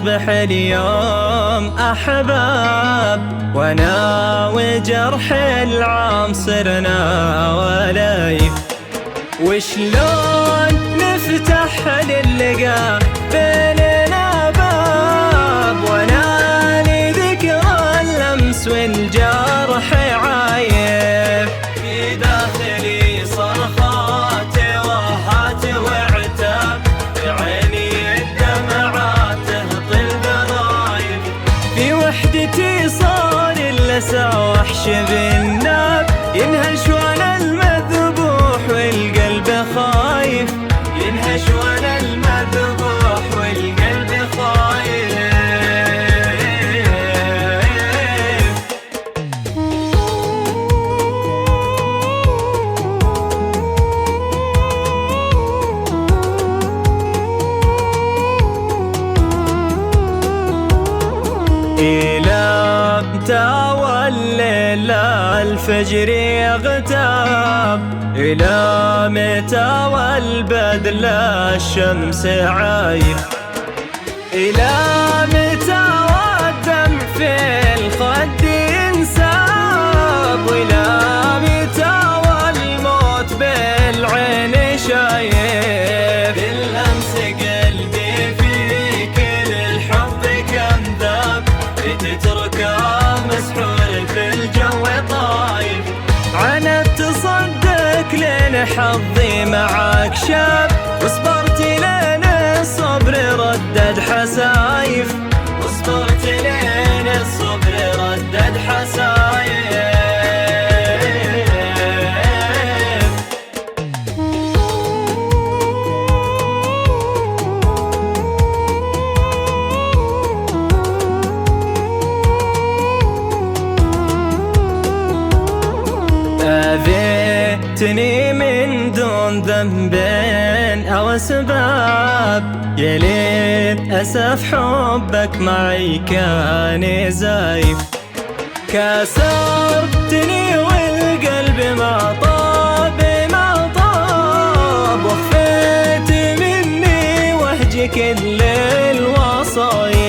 نصبح اليوم أحباب، وانا وجرح العام صرنا ولايف. وشلون نفتح للقاء بيننا باب، وانا لذكرى اللمس والجرح عايف. في داخلي صرخات وهات وعتاب، في عيني الدمعات تهطل ضرايب. في وحدتي صار اللسى وحش بالناب، ينهش وانا المذبوح والقلب خايف. ينهش وانا المذبوح والقلب خايف. إلى متى والليل الفجر يغتاب، إلى متى والبدل الشمس عايف. إلى متى والدمع في الخد ينساب، وإلى متى والموت بالعين شايف. بالأمس قلبي فيك للحب كم ذاب، تتركه مسحور في الجو طايف. عندت صدق لين حظي معاك شاب، وصبرت لين الصبر ردد حسايف. وصبرت لين الصبر ردد حسايف. أذيتني من دون ذنب أو أسباب، يا ليت أسف حبك معي كان زايف. كسرتني والقلب ما طاب ما طاب، وخفيت مني وهجي كل الوصايف.